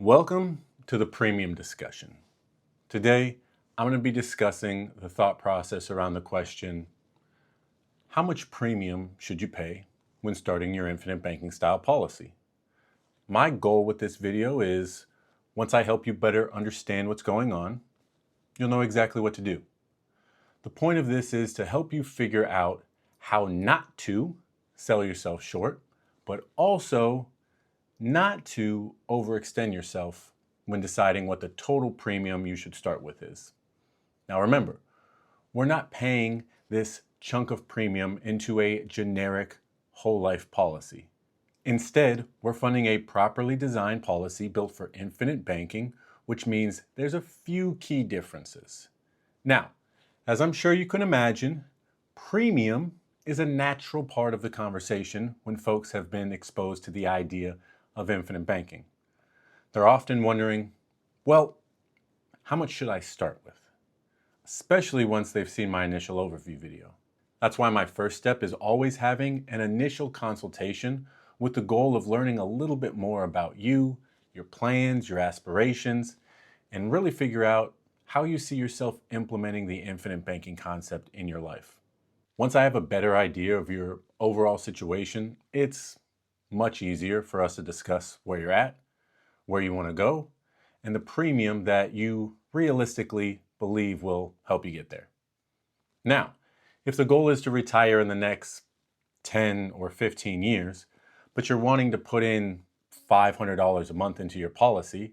Welcome to the premium discussion. Today, I'm going to be discussing the thought process around the question, how much premium should you pay when starting your infinite banking style policy? My goal with this video is, once I help you better understand what's going on, you'll know exactly what to do. The point of this is to help you figure out how not to sell yourself short, but also not to overextend yourself when deciding what the total premium you should start with is. Now remember, we're not paying this chunk of premium into a generic whole life policy. Instead, we're funding a properly designed policy built for infinite banking, which means there's a few key differences. Now, as I'm sure you can imagine, premium is a natural part of the conversation when folks have been exposed to the idea of infinite banking. They're often wondering, well, how much should I start with? Especially once they've seen my initial overview video. That's why my first step is always having an initial consultation with the goal of learning a little bit more about you, your plans, your aspirations, and really figure out how you see yourself implementing the infinite banking concept in your life. Once I have a better idea of your overall situation, it's much easier for us to discuss where you're at, where you want to go, and the premium that you realistically believe will help you get there. Now, if the goal is to retire in the next 10 or 15 years, but you're wanting to put in $500 a month into your policy,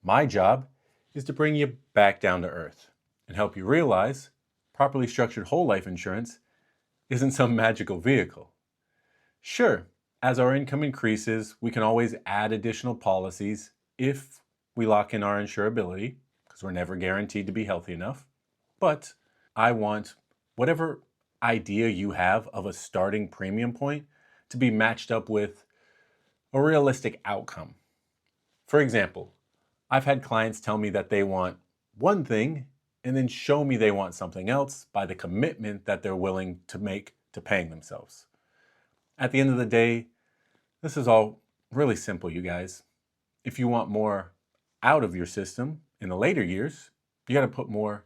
my job is to bring you back down to earth and help you realize properly structured whole life insurance isn't some magical vehicle. Sure, as our income increases, we can always add additional policies if we lock in our insurability, because we're never guaranteed to be healthy enough. But I want whatever idea you have of a starting premium point to be matched up with a realistic outcome. For example, I've had clients tell me that they want one thing and then show me they want something else by the commitment that they're willing to make to paying themselves. At the end of the day, this is all really simple, you guys. If you want more out of your system in the later years, you got to put more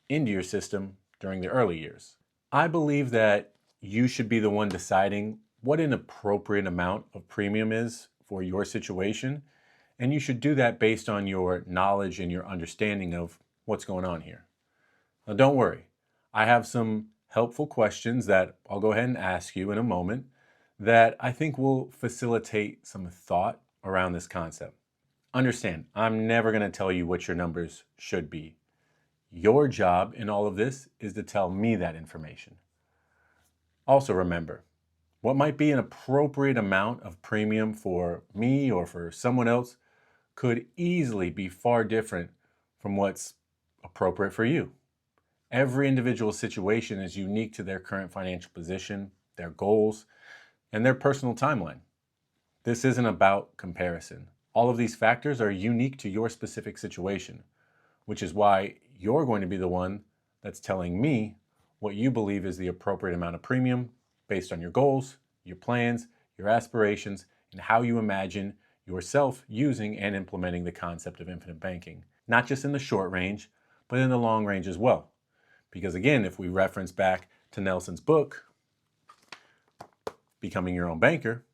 into your system during the early years. I believe that you should be the one deciding what an appropriate amount of premium is for your situation, and you should do that based on your knowledge and your understanding of what's going on here. Now don't worry, I have some helpful questions that I'll go ahead and ask you in a moment that I think will facilitate some thought around this concept. Understand, I'm never going to tell you what your numbers should be. Your job in all of this is to tell me that information. Also remember, what might be an appropriate amount of premium for me or for someone else could easily be far different from what's appropriate for you. Every individual situation is unique to their current financial position, their goals, and their personal timeline. This isn't about comparison. All of these factors are unique to your specific situation, which is why you're going to be the one that's telling me what you believe is the appropriate amount of premium based on your goals, your plans, your aspirations, and how you imagine yourself using and implementing the concept of infinite banking, not just in the short range, but in the long range as well. Because again, if we reference back to Nelson's book, Becoming Your Own Banker,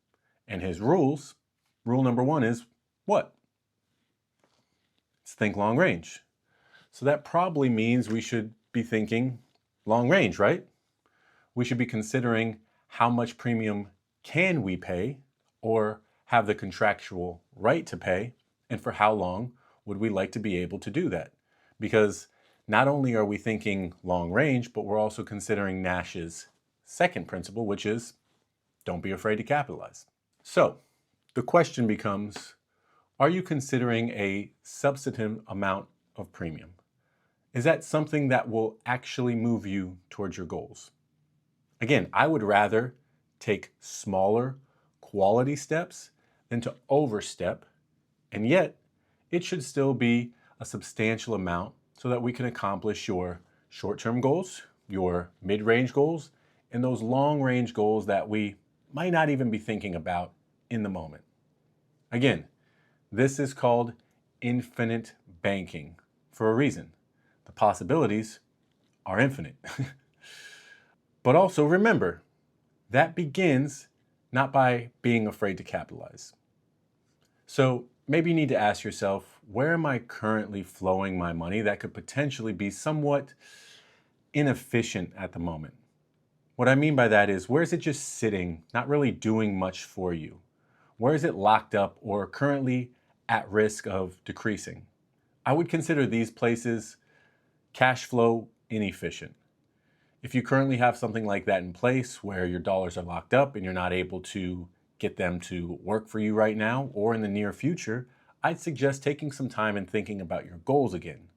and his rules, rule number one is what? It's think long range. So that probably means we should be thinking long range, right? We should be considering how much premium can we pay or have the contractual right to pay, and for how long would we like to be able to do that? Because not only are we thinking long range, but we're also considering Nash's second principle, which is don't be afraid to capitalize. So the question becomes, are you considering a substantive amount of premium? Is that something that will actually move you towards your goals? Again, I would rather take smaller quality steps than to overstep, and yet it should still be a substantial amount so that we can accomplish your short-term goals, your mid-range goals, and those long-range goals that we might not even be thinking about in the moment. Again, this is called infinite banking for a reason. The possibilities are infinite. But also remember, that begins not by being afraid to capitalize. So maybe you need to ask yourself, where am I currently flowing my money that could potentially be somewhat inefficient at the moment? What I mean by that is, where is it just sitting, not really doing much for you? Where is it locked up or currently at risk of decreasing? I would consider these places cash flow inefficient. If you currently have something like that in place where your dollars are locked up and you're not able to get them to work for you right now or in the near future, I'd suggest taking some time and thinking about your goals again.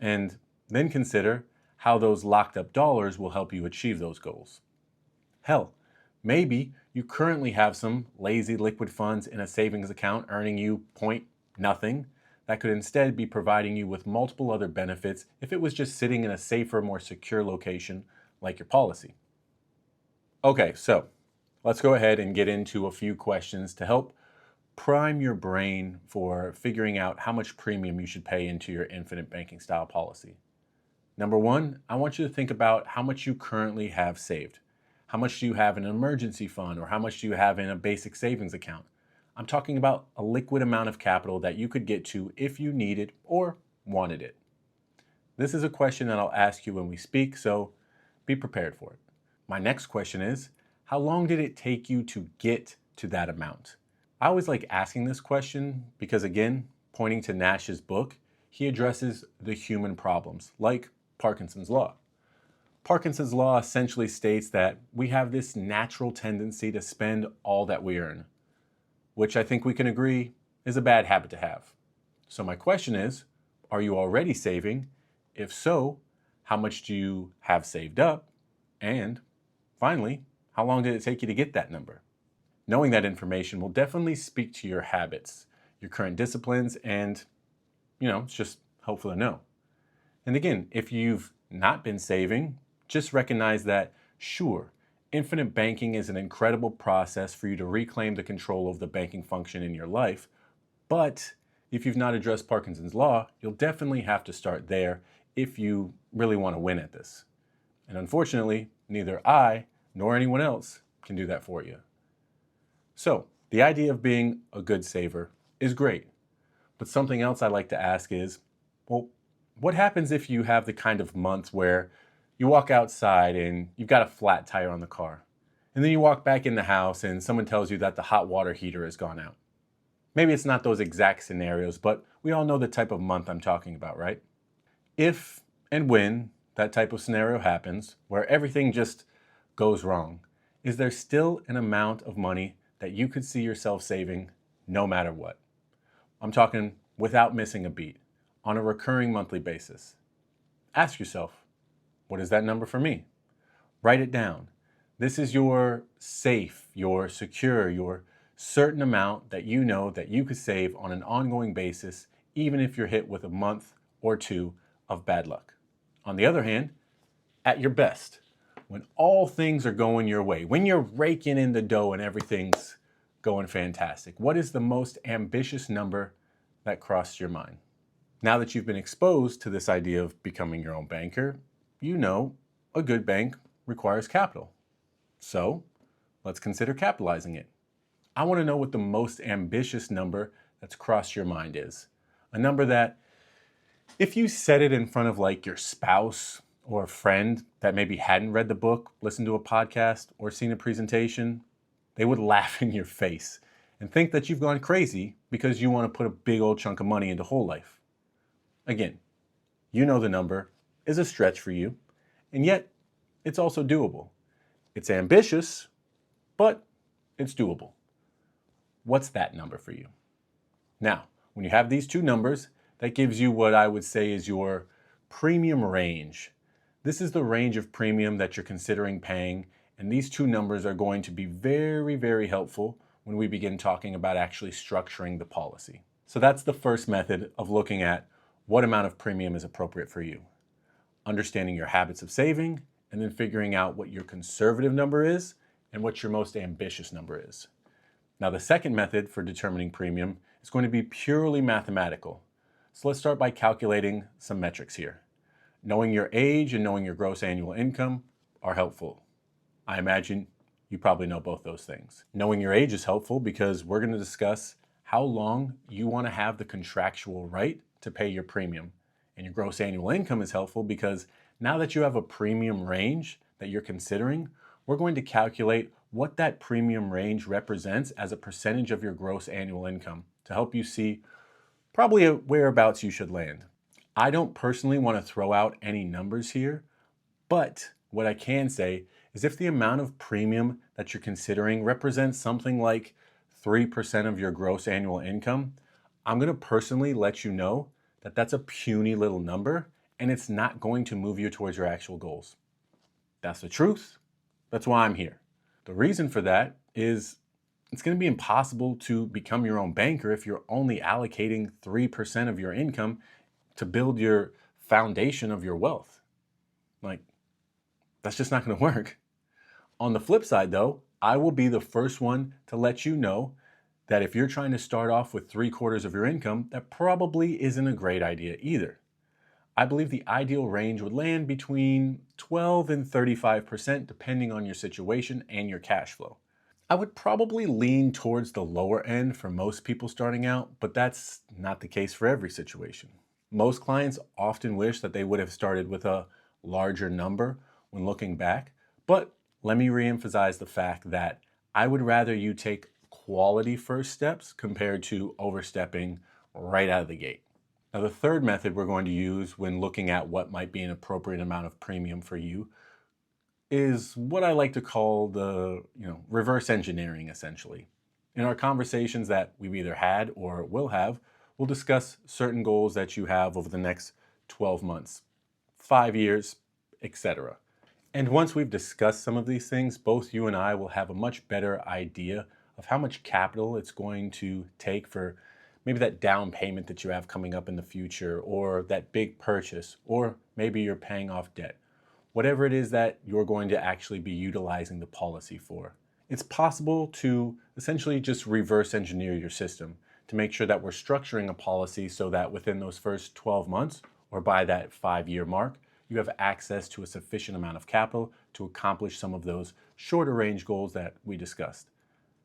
And then consider how those locked up dollars will help you achieve those goals. Hell, maybe you currently have some lazy liquid funds in a savings account earning you point nothing that could instead be providing you with multiple other benefits if it was just sitting in a safer, more secure location like your policy. Okay, so let's go ahead and get into a few questions to help prime your brain for figuring out how much premium you should pay into your infinite banking style policy. Number one, I want you to think about how much you currently have saved. How much do you have in an emergency fund, or how much do you have in a basic savings account? I'm talking about a liquid amount of capital that you could get to if you needed or wanted it. This is a question that I'll ask you when we speak, so be prepared for it. My next question is, how long did it take you to get to that amount? I always like asking this question because, again, pointing to Nash's book, he addresses the human problems, like Parkinson's Law. Parkinson's Law essentially states that we have this natural tendency to spend all that we earn, which I think we can agree is a bad habit to have. So my question is, are you already saving? If so, how much do you have saved up? And finally, how long did it take you to get that number? Knowing that information will definitely speak to your habits, your current disciplines, and, it's just helpful to know. And again, if you've not been saving, just recognize that, sure, infinite banking is an incredible process for you to reclaim the control of the banking function in your life, but if you've not addressed Parkinson's Law, you'll definitely have to start there if you really want to win at this. And unfortunately, neither I nor anyone else can do that for you. So, the idea of being a good saver is great, but something else I like to ask is, well, what happens if you have the kind of month where you walk outside and you've got a flat tire on the car, and then you walk back in the house and someone tells you that the hot water heater has gone out? Maybe it's not those exact scenarios, but we all know the type of month I'm talking about, right? If and when that type of scenario happens, where everything just goes wrong, is there still an amount of money that you could see yourself saving no matter what? I'm talking without missing a beat, on a recurring monthly basis. Ask yourself, what is that number for me? Write it down. This is your safe, your secure, your certain amount that you know that you could save on an ongoing basis, even if you're hit with a month or two of bad luck. On the other hand, at your best, when all things are going your way, when you're raking in the dough and everything's going fantastic, what is the most ambitious number that crossed your mind? Now that you've been exposed to this idea of becoming your own banker, you know a good bank requires capital. So let's consider capitalizing it. I want to know what the most ambitious number that's crossed your mind is. A number that, if you said it in front of like your spouse or a friend that maybe hadn't read the book, listened to a podcast, or seen a presentation, they would laugh in your face and think that you've gone crazy because you want to put a big old chunk of money into whole life. Again, you know the number is a stretch for you, and yet it's also doable. It's ambitious, but it's doable. What's that number for you? Now, when you have these two numbers, that gives you what I would say is your premium range. This is the range of premium that you're considering paying, and these two numbers are going to be very, very helpful when we begin talking about actually structuring the policy. So that's the first method of looking at what amount of premium is appropriate for you. Understanding your habits of saving, and then figuring out what your conservative number is and what your most ambitious number is. Now, the second method for determining premium is going to be purely mathematical. So let's start by calculating some metrics here. Knowing your age and knowing your gross annual income are helpful. I imagine you probably know both those things. Knowing your age is helpful because we're going to discuss how long you want to have the contractual right to pay your premium. And your gross annual income is helpful because now that you have a premium range that you're considering, we're going to calculate what that premium range represents as a percentage of your gross annual income to help you see probably whereabouts you should land. I don't personally want to throw out any numbers here, but what I can say is if the amount of premium that you're considering represents something like 3% of your gross annual income, I'm going to personally let you know that that's a puny little number and it's not going to move you towards your actual goals. That's the truth. That's why I'm here. The reason for that is it's going to be impossible to become your own banker if you're only allocating 3% of your income to build your foundation of your wealth. That's just not going to work. On the flip side, though, I will be the first one to let you know that if you're trying to start off with 3/4 of your income, that probably isn't a great idea either. I believe the ideal range would land between 12 and 35% depending on your situation and your cash flow. I would probably lean towards the lower end for most people starting out, but that's not the case for every situation. Most clients often wish that they would have started with a larger number when looking back, but let me reemphasize the fact that I would rather you take quality first steps compared to overstepping right out of the gate. Now, the third method we're going to use when looking at what might be an appropriate amount of premium for you is what I like to call the reverse engineering, essentially. In our conversations that we've either had or will have, we'll discuss certain goals that you have over the next 12 months, 5 years, etc. And once we've discussed some of these things, both you and I will have a much better idea of how much capital it's going to take for maybe that down payment that you have coming up in the future, or that big purchase, or maybe you're paying off debt. Whatever it is that you're going to actually be utilizing the policy for. It's possible to essentially just reverse engineer your system to make sure that we're structuring a policy so that within those first 12 months or by that 5-year mark, you have access to a sufficient amount of capital to accomplish some of those shorter range goals that we discussed.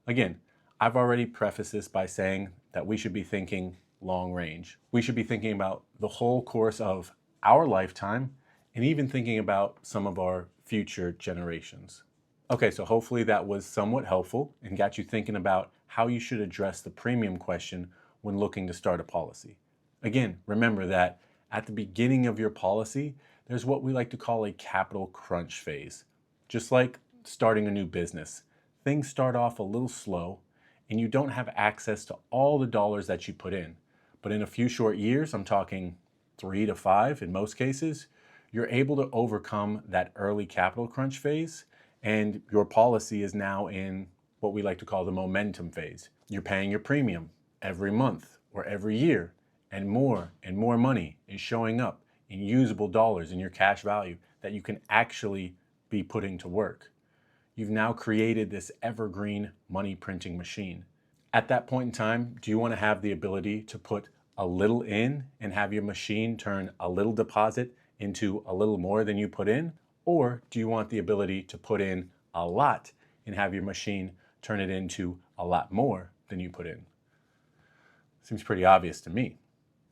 Again, I've already prefaced this by saying that we should be thinking long range. We should be thinking about the whole course of our lifetime and even thinking about some of our future generations. Okay, so hopefully that was somewhat helpful and got you thinking about how you should address the premium question when looking to start a policy. Again, remember that at the beginning of your policy, there's what we like to call a capital crunch phase. Just like starting a new business, things start off a little slow and you don't have access to all the dollars that you put in. But in a few short years, I'm talking 3 to 5 in most cases, you're able to overcome that early capital crunch phase, and your policy is now in what we like to call the momentum phase. You're paying your premium every month or every year, and more money is showing up in usable dollars in your cash value that you can actually be putting to work. You've now created this evergreen money printing machine. At that point in time, do you want to have the ability to put a little in and have your machine turn a little deposit into a little more than you put in? Or do you want the ability to put in a lot and have your machine turn it into a lot more than you put in? Seems pretty obvious to me.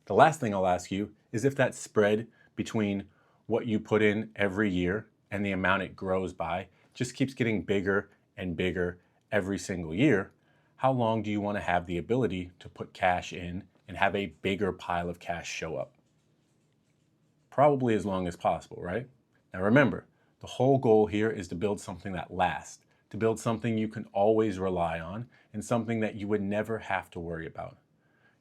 The last thing I'll ask you is if that spread between what you put in every year and the amount it grows by just keeps getting bigger and bigger every single year, how long do you want to have the ability to put cash in and have a bigger pile of cash show up? Probably as long as possible, right? Now remember, the whole goal here is to build something that lasts, to build something you can always rely on, and something that you would never have to worry about.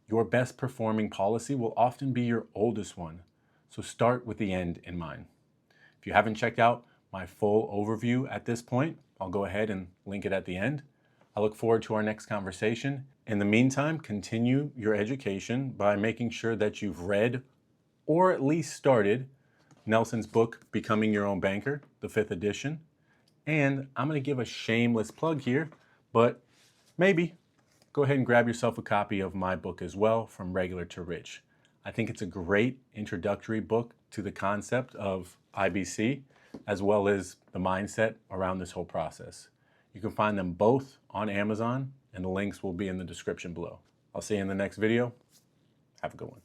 Your best performing policy will often be your oldest one, so start with the end in mind. If you haven't checked out my full overview at this point, I'll go ahead and link it at the end. I look forward to our next conversation. In the meantime, continue your education by making sure that you've read or at least started Nelson's book, Becoming Your Own Banker, the 5th edition. And I'm going to give a shameless plug here, but maybe go ahead and grab yourself a copy of my book as well, From Regular to Rich. I think it's a great introductory book to the concept of IBC, as well as the mindset around this whole process. You can find them both on Amazon, and the links will be in the description below. I'll see you in the next video. Have a good one.